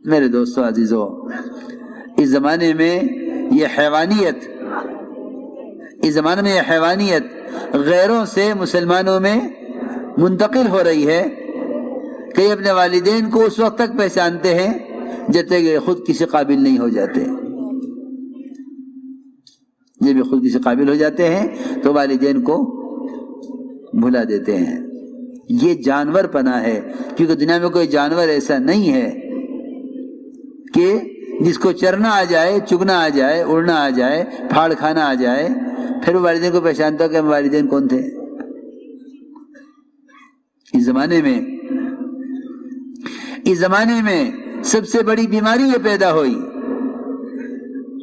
میرے دوستو عزیزو، اس زمانے میں یہ حیوانیت غیروں سے مسلمانوں میں منتقل ہو رہی ہے کہ یہ اپنے والدین کو اس وقت تک پہچانتے ہیں جب تک یہ خود کسی قابل نہیں ہو جاتے۔ جب یہ خود کسی قابل ہو جاتے ہیں تو والدین کو بھلا دیتے ہیں۔ یہ جانور پنا ہے، کیونکہ دنیا میں کوئی جانور ایسا نہیں ہے کہ جس کو چرنا آ جائے، چگنا آ جائے، اڑنا آ جائے، پھاڑ کھانا آ جائے، پھر وہ والدین کو پہچانتا کہ والدین کون تھے۔ اس زمانے میں سب سے بڑی بیماری یہ پیدا ہوئی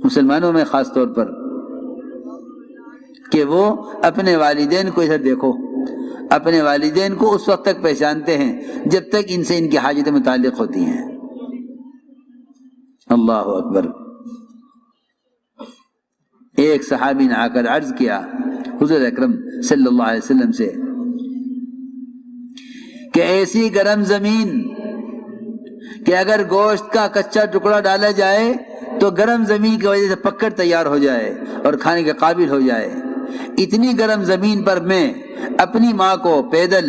مسلمانوں میں خاص طور پر کہ وہ اپنے والدین کو ادھر دیکھو، اپنے والدین کو اس وقت تک پہچانتے ہیں جب تک ان سے ان کی حاجتیں متعلق ہوتی ہیں۔ اللہ اکبر۔ ایک صحابی نے آ کر عرض کیا حضور اکرم صلی اللہ علیہ وسلم سے کہ ایسی گرم زمین کہ اگر گوشت کا کچا ٹکڑا ڈالا جائے تو گرم زمین کی وجہ سے پکڑ تیار ہو جائے اور کھانے کے قابل ہو جائے، اتنی گرم زمین پر میں اپنی ماں کو پیدل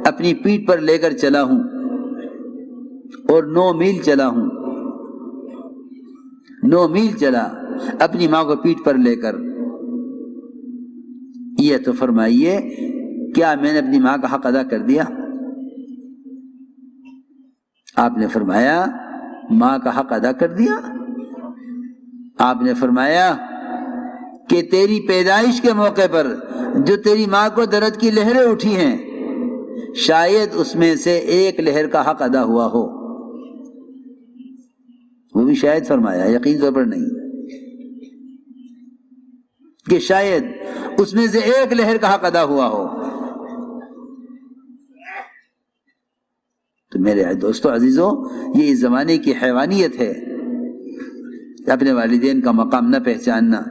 اپنی پیٹھ پر لے کر چلا ہوں اور 9 میل چلا ہوں، 9 میل چلا اپنی ماں کو پیٹھ پر لے کر۔ یہ تو فرمائیے کیا میں نے اپنی ماں کا حق ادا کر دیا؟ آپ نے فرمایا ماں کا حق ادا کر دیا۔ آپ نے فرمایا کہ تیری پیدائش کے موقع پر جو تیری ماں کو درد کی لہریں اٹھی ہیں، شاید اس میں سے ایک لہر کا حق ادا ہوا ہو۔ وہ بھی شاید فرمایا، یقین طور پر نہیں، کہ شاید اس میں سے ایک لہر کا حق ادا ہوا ہو۔ تو میرے دوستو عزیزو، یہ اس زمانے کی حیوانیت ہے، اپنے والدین کا مقام نہ پہچاننا،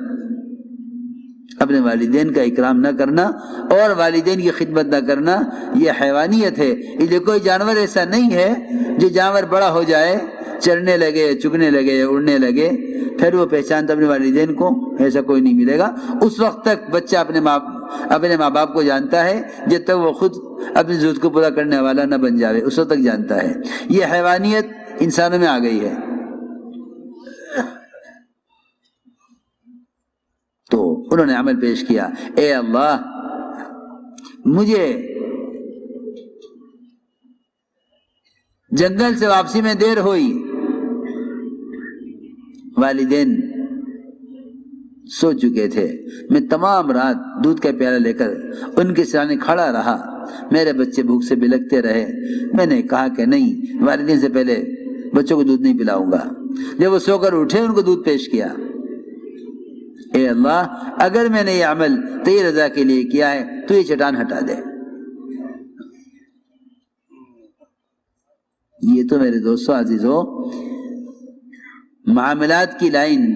اپنے والدین کا اکرام نہ کرنا اور والدین کی خدمت نہ کرنا، یہ حیوانیت ہے۔ اس لیے کوئی جانور ایسا نہیں ہے جو جانور بڑا ہو جائے، چرنے لگے، چگنے لگے، اڑنے لگے، پھر وہ پہچانتا اپنے والدین کو، ایسا کوئی نہیں ملے گا۔ اس وقت تک بچہ اپنے ماں باپ کو جانتا ہے جب تک وہ خود اپنی ضرورت کو پورا کرنے والا نہ بن جاوے، اس وقت تک جانتا ہے۔ یہ حیوانیت انسانوں میں آ گئی ہے۔ تو انہوں نے عمل پیش کیا، اے اللہ مجھے جنگل سے واپسی میں دیر ہوئی، والدین سو چکے تھے، میں تمام رات دودھ کا پیالہ لے کر ان کے سامنے کھڑا رہا، میرے بچے بھوک سے بلکتے رہے۔ میں نے کہا کہ نہیں، والدین سے پہلے بچوں کو دودھ نہیں پلاؤں گا۔ جب وہ سو کر اٹھے ان کو دودھ پیش کیا، اے اللہ اگر میں نے یہ عمل تیری رضا کے لیے کیا ہے تو یہ چٹان ہٹا دے۔ یہ تو میرے دوستو عزیزو معاملات کی لائن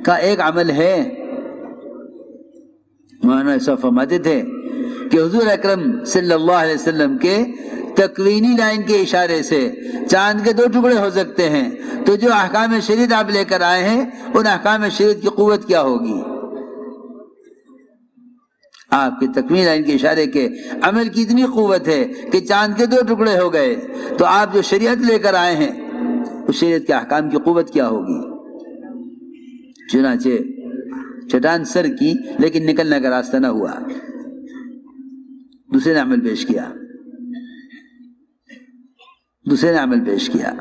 کا ایک عمل ہے۔ مولانا ایسا فرماتے تھے کہ حضور اکرم صلی اللہ علیہ وسلم کے تکوینی لائن کے اشارے سے چاند کے 2 ٹکڑے ہو سکتے ہیں، تو جو احکام شریعت آپ لے کر آئے ہیں ان احکام شریعت کی قوت کیا ہوگی؟ آپ کے تکوینی لائن کے اشارے کے عمل کی اتنی قوت ہے کہ چاند کے 2 ٹکڑے ہو گئے، تو آپ جو شریعت لے کر آئے ہیں اس شریعت کے احکام کی قوت کیا ہوگی؟ چنانچہ چٹان سر کی لیکن نکلنے کا راستہ نہ ہوا۔ دوسرے نے عمل پیش کیا،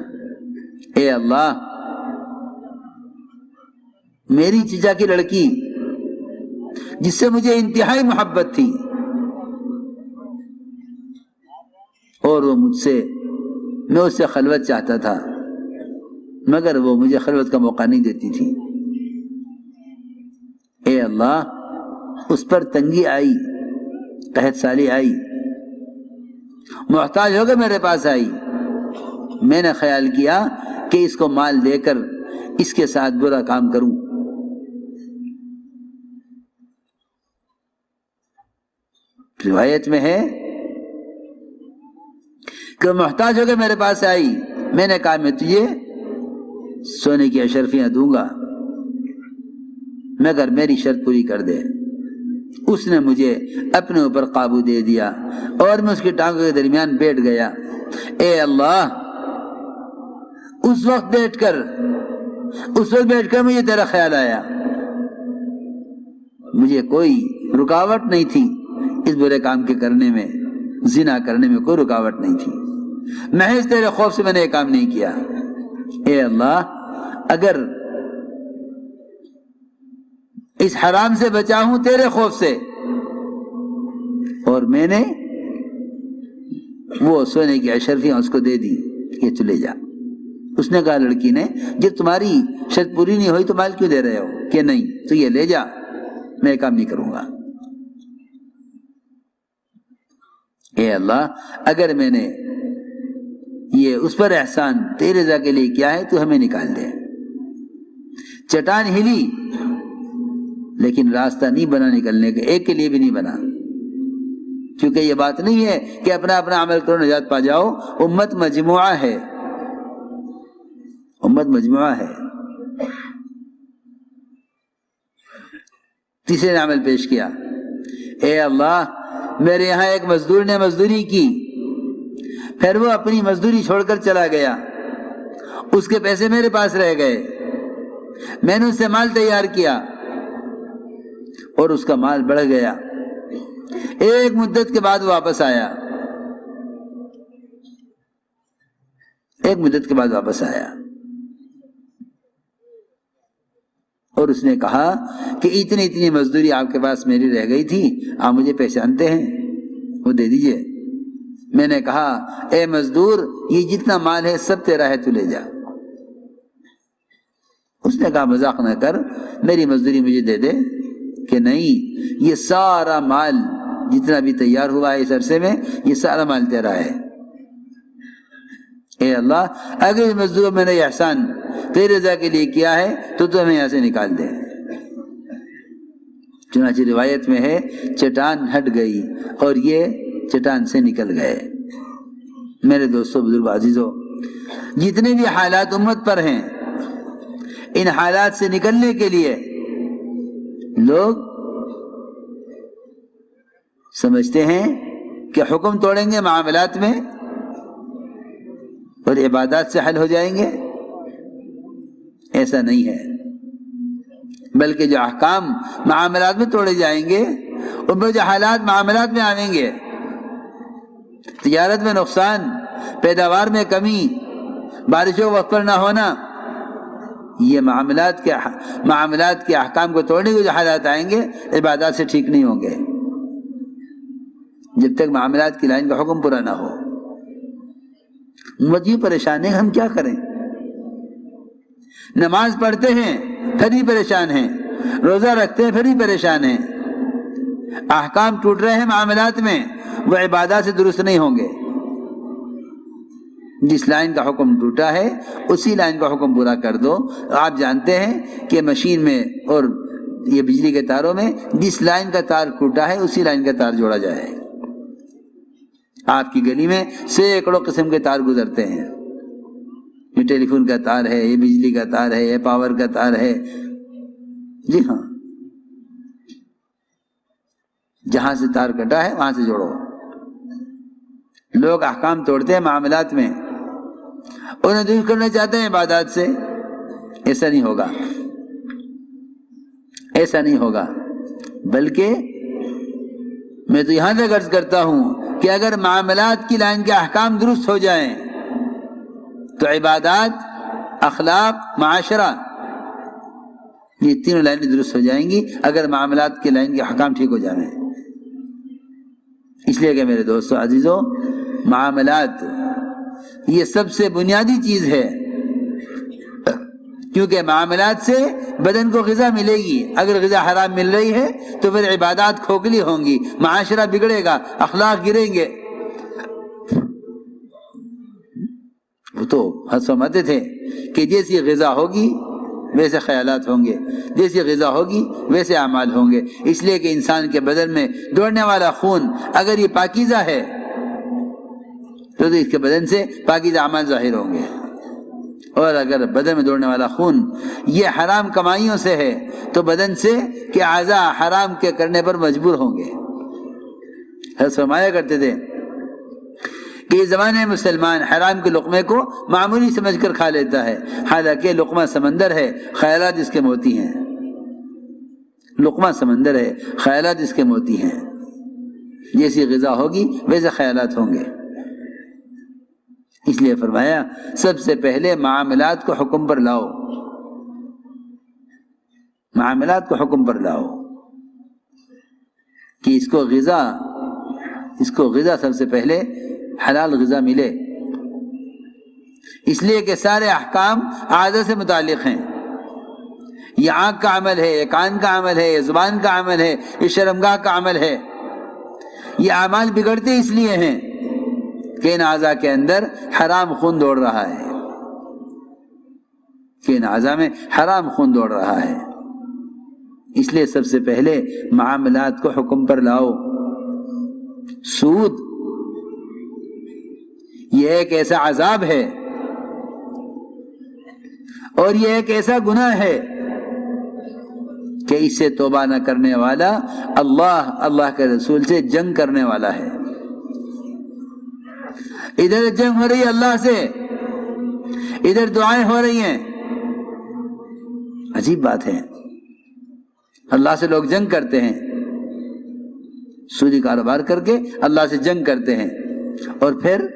اے اللہ میری چچا کی لڑکی جس سے مجھے انتہائی محبت تھی اور وہ میں اس سے خلوت چاہتا تھا مگر وہ مجھے خلوت کا موقع نہیں دیتی تھی، اے اللہ اس پر تنگی آئی، قحط سالی آئی، محتاج ہو کے میرے پاس آئی، میں نے خیال کیا کہ اس کو مال دے کر اس کے ساتھ برا کام کروں۔ روایت میں ہے کہ محتاج ہو کے میرے پاس آئی، میں نے کہا میں تجھے سونے کی اشرفیاں دوں گا مگر میری شرط پوری کر دے۔ اس نے مجھے اپنے اوپر قابو دے دیا اور میں اس کی ٹانگوں کے درمیان بیٹھ گیا۔ اے اللہ، اس وقت بیٹھ کر مجھے تیرا خیال آیا، مجھے کوئی رکاوٹ نہیں تھی اس برے کام کے کرنے میں، زنا کرنے میں کوئی رکاوٹ نہیں تھی، محض تیرے خوف سے میں نے یہ کام نہیں کیا۔ اے اللہ، اگر اس حرام سے بچا ہوں تیرے خوف سے، اور میں نے وہ سونے کی اشرفیاں اس کو دے دی کہ چلے جا۔ اس نے کہا لڑکی نے، جب تمہاری شرط پوری نہیں ہوئی تو مال کیوں دے رہے ہو؟ کہ نہیں تو یہ لے جا، میں کام نہیں کروں گا۔ اے اللہ، اگر میں نے یہ اس پر احسان تیرے رضا کے لیے کیا ہے تو ہمیں نکال دے۔ چٹان ہلی لیکن راستہ نہیں بنا نکلنے کا، ایک کے لیے بھی نہیں بنا، کیونکہ یہ بات نہیں ہے کہ اپنا اپنا عمل کرو نجات پا جاؤ۔ امت مجموعہ ہے، امت مجموعہ ہے۔ تیسرے نے عمل پیش کیا، اے اللہ، میرے یہاں ایک مزدور نے مزدوری کی، پھر وہ اپنی مزدوری چھوڑ کر چلا گیا، اس کے پیسے میرے پاس رہ گئے، میں نے اس سے مال تیار کیا اور اس کا مال بڑھ گیا۔ ایک مدت کے بعد واپس آیا، اور اس نے کہا کہ اتنی مزدوری آپ کے پاس میری رہ گئی تھی، آپ مجھے پہچانتے ہیں، وہ دے دیجئے۔ میں نے کہا، اے مزدور، یہ جتنا مال ہے سب تیرا ہے، تو لے جا۔ اس نے کہا، مذاق نہ کر، میری مزدوری مجھے دے دے۔ کہ نہیں، یہ سارا مال جتنا بھی تیار ہوا ہے اس عرصے میں، یہ سارا مال تیرا ہے۔ اے اللہ، اگر مزدور میں نے احسان تیرے رضا کے لیے کیا ہے تو ہمیں یہاں سے نکال دے۔ چنانچہ روایت میں ہے، چٹان ہٹ گئی اور یہ چٹان سے نکل گئے۔ میرے دوستو، بزرگ، عزیزو، جتنے بھی حالات امت پر ہیں، ان حالات سے نکلنے کے لیے لوگ سمجھتے ہیں کہ حکم توڑیں گے معاملات میں اور عبادات سے حل ہو جائیں گے۔ ایسا نہیں ہے، بلکہ جو احکام معاملات میں توڑے جائیں گے، ان میں جو حالات معاملات میں آئیں گے، تجارت میں نقصان، پیداوار میں کمی، بارشوں وقت پر نہ ہونا، یہ معاملات کے احکام کو توڑنے کے جو حالات آئیں گے، عبادات سے ٹھیک نہیں ہوں گے جب تک معاملات کی لائن کا حکم پورا نہ ہو۔ امت یوں پریشان ہے، ہم کیا کریں؟ نماز پڑھتے ہیں پھر بھی پریشان ہیں، روزہ رکھتے ہیں پھر بھی پریشان ہیں، احکام ٹوٹ رہے ہیں معاملات میں، وہ عبادات سے درست نہیں ہوں گے۔ جس لائن کا حکم ٹوٹا ہے اسی لائن کا حکم پورا کر دو۔ آپ جانتے ہیں کہ مشین میں اور یہ بجلی کے تاروں میں جس لائن کا تار ٹوٹا ہے اسی لائن کا تار جوڑا جائے۔ آپ کی گلی میں سینکڑوں قسم کے تار گزرتے ہیں، یہ ٹیلی فون کا تار ہے، یہ بجلی کا تار ہے، یہ پاور کا تار ہے۔ جی ہاں، جہاں سے تار کٹا ہے وہاں سے جوڑو۔ لوگ احکام توڑتے ہیں معاملات میں، انہیں دور کرنا چاہتے ہیں عبادات سے۔ ایسا نہیں ہوگا، ایسا نہیں ہوگا، بلکہ میں تو یہاں تک عرض کرتا ہوں کہ اگر معاملات کی لائن کے احکام درست ہو جائیں تو عبادات، اخلاق، معاشرہ، یہ تینوں لائنیں درست ہو جائیں گی اگر معاملات کی لائن کے احکام ٹھیک ہو جائیں۔ اس لیے کہ میرے دوستو، عزیزو، معاملات یہ سب سے بنیادی چیز ہے، کیونکہ معاملات سے بدن کو غذا ملے گی۔ اگر غذا حرام مل رہی ہے تو پھر عبادات کھوکھلی ہوں گی، معاشرہ بگڑے گا، اخلاق گریں گے۔ وہ تو حد فرماتے تھے کہ جیسی غذا ہوگی ویسے خیالات ہوں گے، جیسی غذا ہوگی ویسے اعمال ہوں گے۔ اس لیے کہ انسان کے بدن میں دوڑنے والا خون اگر یہ پاکیزہ ہے تو اس کے بدن سے پاکیزہ اعمال ظاہر ہوں گے۔ اور اگر بدن میں دوڑنے والا خون یہ حرام کمائیوں سے ہے تو بدن سے کہ اعضاء حرام کے کرنے پر مجبور ہوں گے۔ حضرت فرمایا کرتے تھے کہ اس زمانے میں مسلمان حرام کے لقمے کو معمولی سمجھ کر کھا لیتا ہے، حالانکہ لقمہ سمندر ہے، خیالات اس کے موتی ہیں۔ لقمہ سمندر ہے، خیالات اس کے موتی ہیں۔ جیسی غذا ہوگی ویسے خیالات ہوں گے۔ اس لیے فرمایا سب سے پہلے معاملات کو حکم پر لاؤ، معاملات کو حکم پر لاؤ کہ اس کو غذا سب سے پہلے حلال غذا ملے، اس لیے کہ سارے احکام عادت سے متعلق ہیں۔ یہ آنکھ کا عمل ہے، یہ کان کا عمل ہے، یہ زبان کا عمل ہے، یہ شرمگاہ کا عمل ہے۔ یہ اعمال بگڑتے اس لیے ہیں کہ ان اعضاء کے اندر حرام خون دوڑ رہا ہے، کہ ان اعضاء میں حرام خون دوڑ رہا ہے۔ اس لیے سب سے پہلے معاملات کو حکم پر لاؤ۔ سود یہ ایک ایسا عذاب ہے اور یہ ایک ایسا گناہ ہے کہ اس سے توبہ نہ کرنے والا اللہ کے رسول سے جنگ کرنے والا ہے۔ ادھر جنگ ہو رہی ہے اللہ سے، ادھر دعائیں ہو رہی ہیں۔ عجیب بات ہے، اللہ سے لوگ جنگ کرتے ہیں، سودی کاروبار کر کے اللہ سے جنگ کرتے ہیں، اور پھر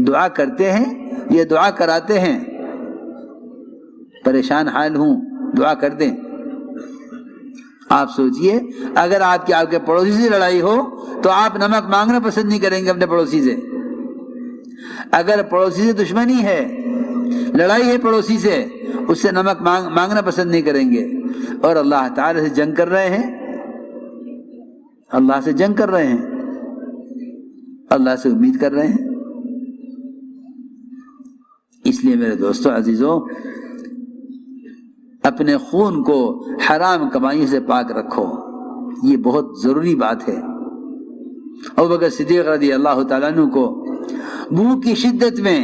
دعا کرتے ہیں، یہ دعا کراتے ہیں پریشان حال ہوں دعا کر دیں۔ آپ سوچئے اگر آپ کے پڑوسی سے لڑائی ہو تو آپ نمک مانگنا پسند نہیں کریں گے اپنے پڑوسی سے۔ اگر پڑوسی سے دشمنی ہے، لڑائی ہے پڑوسی سے، اس سے نمک مانگنا پسند نہیں کریں گے، اور اللہ تعالی سے جنگ کر رہے ہیں، اللہ سے جنگ کر رہے ہیں، اللہ سے امید کر رہے ہیں۔ اس لیے میرے دوستو عزیزو، اپنے خون کو حرام کمائیوں سے پاک رکھو، یہ بہت ضروری بات ہے۔ ابوبکر صدیق رضی اللہ تعالیٰ عنہ کو بھوک کی شدت میں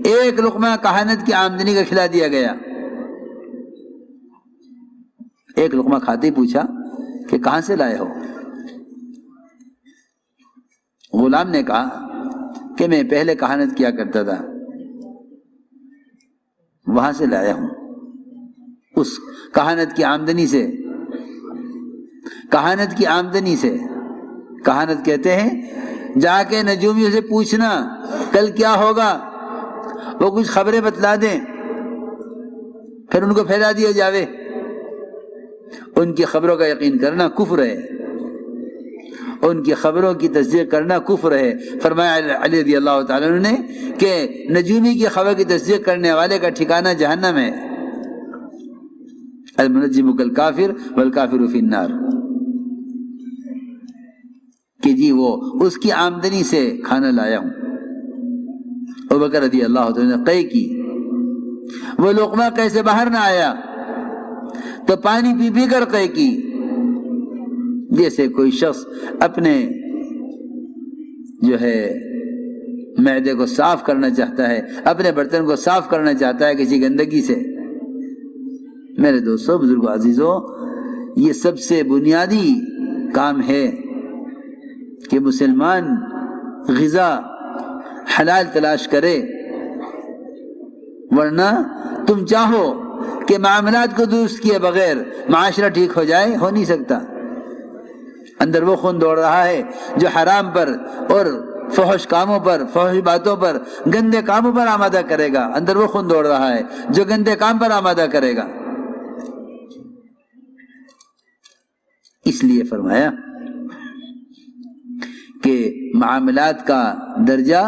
ایک لقمہ کہانت کی آمدنی کا کھلا دیا گیا۔ ایک لقمہ کھاتے ہی پوچھا کہ کہاں سے لائے ہو؟ غلام نے کہا کہ میں پہلے کہانت کیا کرتا تھا، وہاں سے لایا ہوں۔ اس کہانت کی آمدنی سے، کہانت کہتے ہیں جا کے نجومیوں سے پوچھنا کل کیا ہوگا، وہ کچھ خبریں بتلا دیں، پھر ان کو پھیلا دیا جاوے۔ ان کی خبروں کا یقین کرنا کفر ہے، ان کی خبروں کی تصدیق کرنا کفر ہے۔ فرمایا علی رضی اللہ تعالیٰ عنہ نے کہ نجومی کی خبر کی تصدیق کرنے والے کا ٹھکانہ جہنم ہے۔ المنجم کالکافر والکافر فی النار، کہ جی وہ اس کی آمدنی سے کھانا لایا ہوں۔ ابوبکر رضی اللہ تعالیٰ نے قے کی، وہ لقمہ کیسے باہر نہ آیا؟ تو پانی پی پی کر قے کی، جیسے کوئی شخص اپنے جو ہے معدے کو صاف کرنا چاہتا ہے، اپنے برتن کو صاف کرنا چاہتا ہے کسی گندگی سے۔ میرے دوستو، بزرگو، عزیزو، یہ سب سے بنیادی کام ہے کہ مسلمان غذا حلال تلاش کرے، ورنہ تم چاہو کہ معاملات کو درست کیے بغیر معاشرہ ٹھیک ہو جائے، ہو نہیں سکتا۔ اندر وہ خون دوڑ رہا ہے جو حرام پر اور فحش کاموں پر، فحش باتوں پر، گندے کاموں پر آمادہ کرے گا۔ اندر وہ خون دوڑ رہا ہے جو گندے کام پر آمادہ کرے گا۔ اس لیے فرمایا کہ معاملات کا درجہ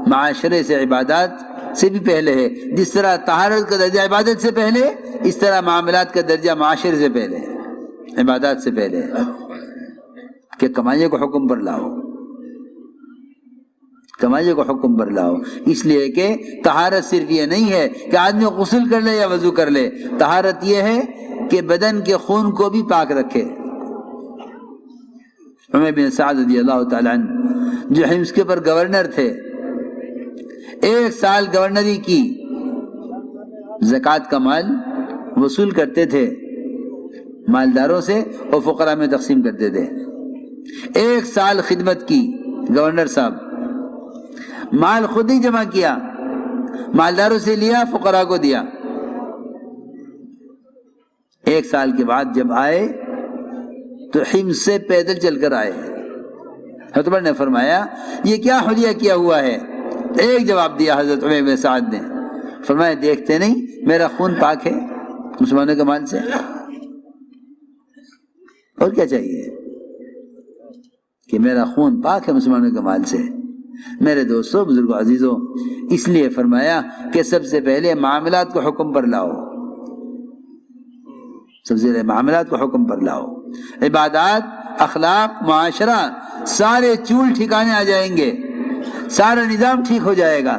معاشرے سے، عبادات سے بھی پہلے ہے۔ جس طرح طہارت کا درجہ عبادت سے پہلے، اس طرح معاملات کا درجہ معاشرے سے پہلے ہے، عبادات سے پہلے ہے۔ کہ کمائیے کو حکم پر لاؤ، کمائیے کو حکم پر لاؤ۔ اس لیے کہ طہارت صرف یہ نہیں ہے کہ آدمی غسل کر لے یا وضو کر لے، طہارت یہ ہے کہ بدن کے خون کو بھی پاک رکھے۔ عمر بن سعد رضی اللہ تعالیٰ عنہ جو حمص کے پر گورنر تھے، 1 سال گورنری کی زکوٰۃ کا مال وصول کرتے تھے مالداروں سے اور فقراء میں تقسیم کرتے تھے. 1 سال خدمت کی گورنر صاحب, مال خود ہی جمع کیا, مالداروں سے لیا, فقراء کو دیا. 1 سال کے بعد جب آئے تو حمص سے پیدل چل کر آئے. حضرت عمر نے فرمایا یہ کیا حلیہ کیا ہوا ہے؟ ایک جواب دیا حضرت عمر بن سعد نے, فرمایا دیکھتے نہیں میرا خون پاک ہے مسلمانوں کے مال سے, اور کیا چاہیے کہ میرا خون پاک ہے مسلمانوں کے مال سے. میرے دوستو, بزرگوں, عزیزوں, اس لیے فرمایا کہ سب سے پہلے معاملات کو حکم پر لاؤ, سب سے پہلے معاملات کو حکم پر لاؤ. عبادات, اخلاق, معاشرہ سارے چول ٹھکانے آ جائیں گے, سارا نظام ٹھیک ہو جائے گا.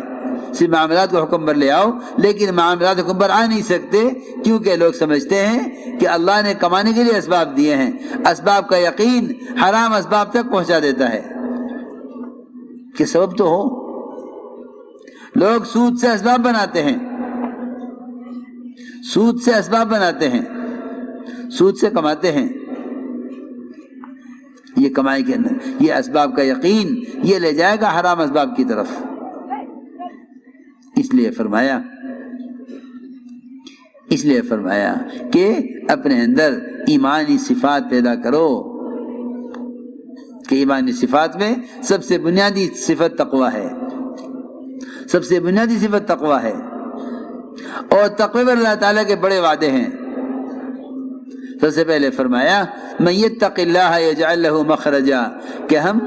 صرف معاملات کو حکم پر لے آؤ, لیکن معاملات حکم پر آ نہیں سکتے کیونکہ لوگ سمجھتے ہیں کہ اللہ نے کمانے کے لیے اسباب دیے ہیں. اسباب کا یقین حرام اسباب تک پہنچا دیتا ہے کہ سبب تو ہو. لوگ سود سے اسباب بناتے ہیں, سود سے اسباب بناتے ہیں, سود سے کماتے ہیں. یہ کمائی کے اندر یہ اسباب کا یقین یہ لے جائے گا حرام اسباب کی طرف. اس لیے فرمایا کہ اپنے اندر ایمانی صفات پیدا کرو, کہ ایمانی صفات میں سب سے بنیادی صفت تقوی ہے, سب سے بنیادی صفت تقوی ہے. اور تقوی پر اللہ تعالیٰ کے بڑے وعدے ہیں. سب سے پہلے فرمایا من یتق اللہ یجعل لہ مخرجا, کہ ہم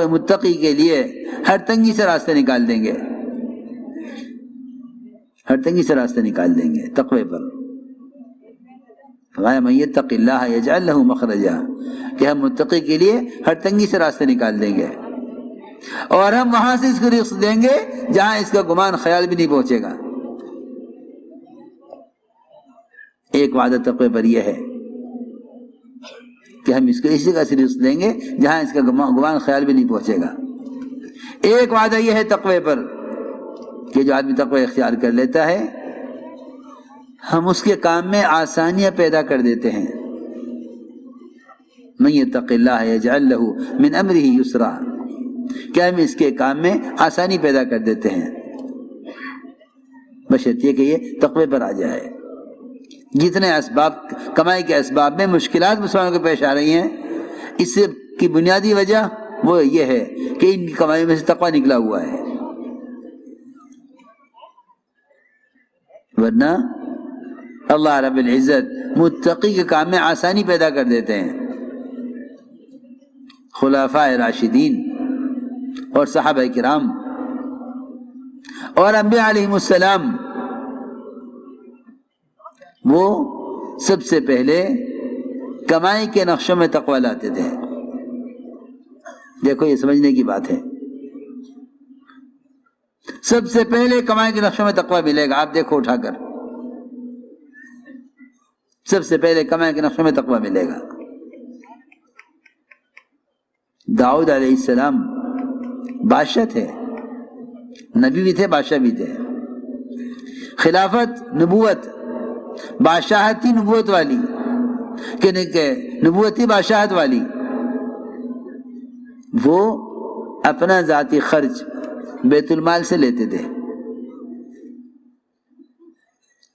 متقی کے لیے ہر تنگی سے راستہ نکال دیں گے, ہر تنگی سے راستہ نکال دیں گے. تقوی پر فرمایا من یتق اللہ یجعل لہ مخرجا, کہ ہم متقی کے لیے ہر تنگی سے راستہ نکال دیں گے, اور ہم وہاں سے اس کو رزق دیں گے جہاں اس کا گمان خیال بھی نہیں پہنچے گا. ایک وعدہ تقوی پر یہ ہے کہ ہم اس کو اسی جگہ سے رزق دیں گے جہاں اس کا گمان خیال بھی نہیں پہنچے گا. ایک وعدہ یہ ہے تقوی پر کہ جو آدمی تقوی اختیار کر لیتا ہے ہم اس کے کام میں آسانیاں پیدا کر دیتے ہیں. من یتق اللہ یجعل لہ من امرہ یسرا, کہ ہم اس کے کام میں آسانی پیدا کر دیتے ہیں, بشرط یہ کہ یہ تقوی پر آ جائے. جتنے اسباب کمائی کے اسباب میں مشکلات مسلمانوں کو پیش آ رہی ہیں, اس سے کی بنیادی وجہ وہ یہ ہے کہ ان کی کمائی میں سے تقوی نکلا ہوا ہے. ورنہ اللہ رب العزت متقی کے کام میں آسانی پیدا کر دیتے ہیں. خلفاء راشدین اور صحابہ کرام اور انبیاء علیہم السلام وہ سب سے پہلے کمائی کے نقشوں میں تقوی لاتے تھے. دیکھو یہ سمجھنے کی بات ہے, سب سے پہلے کمائی کے نقشوں میں تقوی ملے گا. آپ دیکھو اٹھا کر, سب سے پہلے کمائی کے نقشوں میں تقوی ملے گا. داؤد علیہ السلام بادشاہ تھے, نبی بھی تھے, بادشاہ بھی تھے. خلافت, نبوت, بادشاہت تھی نبوت والی, کہ نبوت تھی بادشاہت والی. وہ اپنا ذاتی خرچ بیت المال سے لیتے تھے,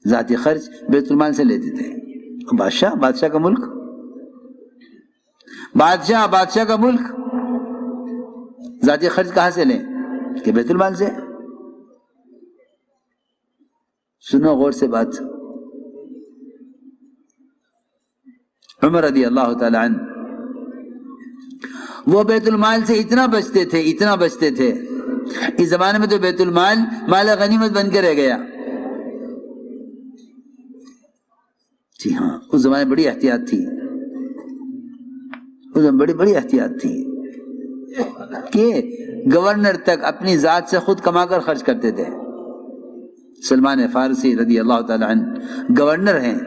ذاتی خرچ بیت المال سے لیتے تھے. بادشاہ کا ملک, بادشاہ کا ملک, ذاتی خرچ کہاں سے لیں؟ کہ بیت المال سے. سنو غور سے بات. عمر رضی اللہ تعالی عنہ وہ بیت المال سے اتنا بچتے تھے. اس زمانے میں تو بیت المال مال غنیمت بن کے رہ گیا. جی ہاں, اس زمانے میں بڑی احتیاط تھی, اس میں بڑی احتیاط تھی کہ گورنر تک اپنی ذات سے خود کما کر خرچ کرتے تھے. سلمان فارسی رضی اللہ تعالی عنہ گورنر ہیں,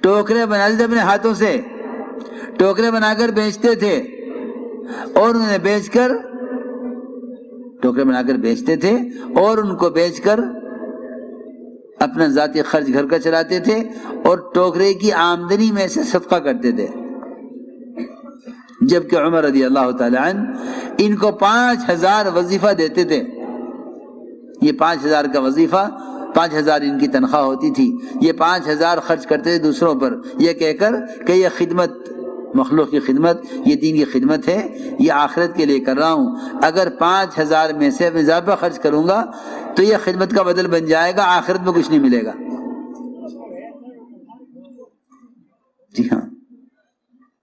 ٹوکرے بناتے تھے اپنے ہاتھوں سے, ٹوکرے بنا کر بیچتے تھے, اور انہیں بیچ کر ٹوکرے بنا کر بیچتے تھے اور ان کو بیچ کر اپنا ذاتی خرچ گھر کا چلاتے تھے اور ٹوکرے کی آمدنی میں سے صدقہ کرتے تھے. جبکہ عمر رضی اللہ تعالی عنہ ان کو 5,000 وظیفہ دیتے تھے. یہ 5,000 کا وظیفہ، 5,000 ان کی تنخواہ ہوتی تھی، یہ 5,000 خرچ کرتے تھے دوسروں پر، یہ کہہ کر کہ یہ خدمت، مخلوق کی خدمت، یہ دین کی خدمت ہے، یہ آخرت کے لیے کر رہا ہوں. اگر 5,000 میں سے اضافہ خرچ کروں گا تو یہ خدمت کا بدل بن جائے گا، آخرت میں کچھ نہیں ملے گا. جی ہاں،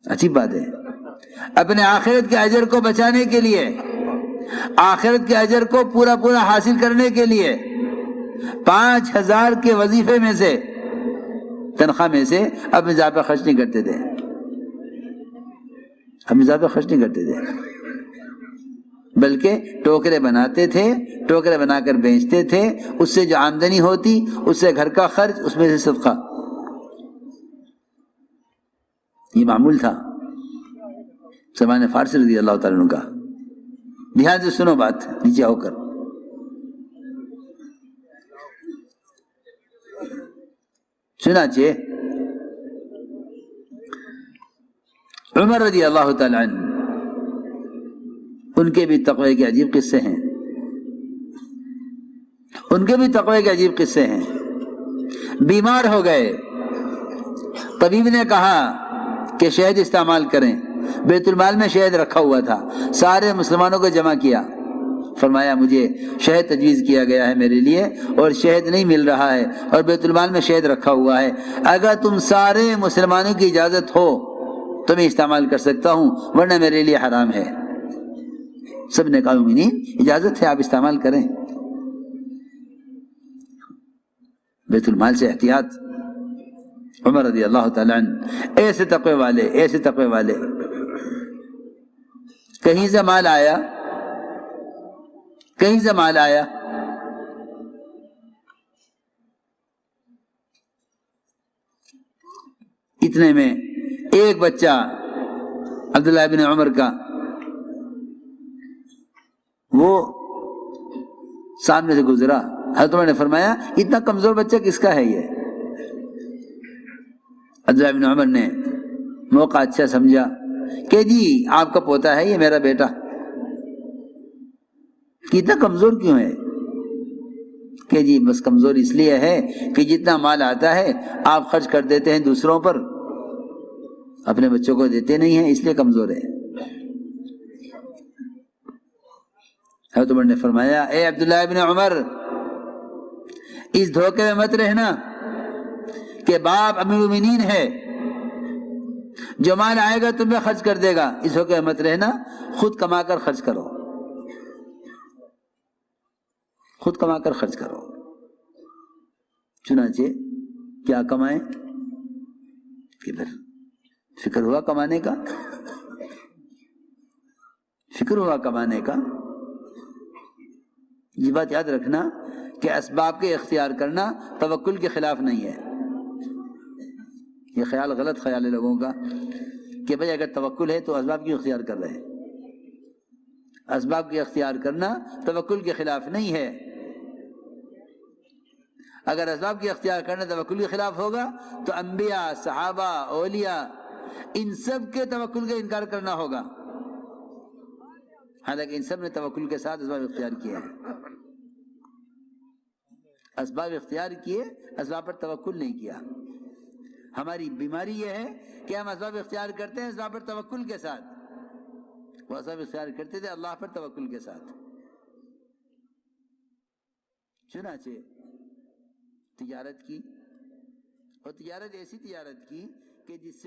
عجیب بات ہے. اپنے آخرت کے اجر کو بچانے کے لیے، آخرت کے اجر کو پورا پورا حاصل کرنے کے لیے 5,000 کے وظیفے میں سے، تنخواہ میں سے اب اضافہ خرچ نہیں کرتے تھے، اب اضافہ خرچ نہیں کرتے تھے، بلکہ ٹوکرے بناتے تھے، ٹوکرے بنا کر بیچتے تھے، اس سے جو آمدنی ہوتی اس سے گھر کا خرچ، اس میں سے صدقہ. یہ معمول تھا سلمان فارسی رضی اللہ تعالیٰ عنہ کا. دھیان سے سنو بات نیچے ہو کر. چنانچہ عمر رضی اللہ تعالیٰ عنہ، ان کے بھی تقوی کے عجیب قصے ہیں، ان کے بھی تقوی کے عجیب قصے ہیں. بیمار ہو گئے، طبیب نے کہا کہ شہد استعمال کریں. بیت المال میں شہد رکھا ہوا تھا، سارے مسلمانوں کو جمع کیا، فرمایا مجھے شہد تجویز کیا گیا ہے میرے لیے اور شہد نہیں مل رہا ہے اور بیت المال میں شہد رکھا ہوا ہے، اگر تم سارے مسلمانوں کی اجازت ہو تو میں استعمال کر سکتا ہوں ورنہ میرے لیے حرام ہے. سب نے کہا مومنین اجازت ہے، آپ استعمال کریں. بیت المال سے احتیاط. عمر رضی اللہ تعالیٰ عنہ ایسے تقوی والے، ایسے تقوی والے. کہیں سے مال آیا، کہیں سے مال آیا، اتنے میں ایک بچہ عبداللہ بن عمر کا، وہ سامنے سے گزرا. حضرت عمر نے فرمایا اتنا کمزور بچہ کس کا ہے؟ یہ عبداللہ بن عمر نے موقع اچھا سمجھا کہ جی آپ کا پوتا ہے، یہ میرا بیٹا. اتنا کمزور کیوں ہے؟ کہ جی بس کمزور اس لیے ہے کہ جتنا مال آتا ہے آپ خرچ کر دیتے ہیں دوسروں پر، اپنے بچوں کو دیتے نہیں ہیں، اس لیے کمزور ہے. حضرت عمر نے فرمایا اے عبداللہ بن عمر، اس دھوکے میں مت رہنا کہ باپ امیر المومنین ہے، جو مال آئے گا تمہیں خرچ کر دے گا. اس دھوکے میں مت رہنا، خود کما کر خرچ کرو، خود کما کر خرچ کرو. چنانچہ کیا کمائیں؟ کہ پھر فکر ہوا کمانے کا، فکر ہوا کمانے کا. یہ بات یاد رکھنا کہ اسباب کے اختیار کرنا توکل کے خلاف نہیں ہے. یہ خیال غلط خیال ہے لوگوں کا کہ بھئی اگر توکل ہے تو اسباب کیوں اختیار کر رہے ہیں. اسباب کے اختیار کرنا توکل کے خلاف نہیں ہے. اگر اسباب کے اختیار کرنا توکل کے خلاف ہوگا تو انبیاء، صحابہ، اولیاء، ان سب کے توکل کا انکار کرنا ہوگا، حالانکہ ان سب نے توکل کے ساتھ اسباب اختیار کیے ہیں. اسباب اختیار کیے، اسباب پر توکل نہیں کیا. ہماری بیماری یہ ہے کہ ہم اسباب اختیار کرتے ہیں اسباب پر توکل کے ساتھ، وہ اسباب اختیار کرتے تھے اللہ پر توکل کے ساتھ. چنانچہ تجارت کی، اور تجارت ایسی تجارت کی کہ جس سے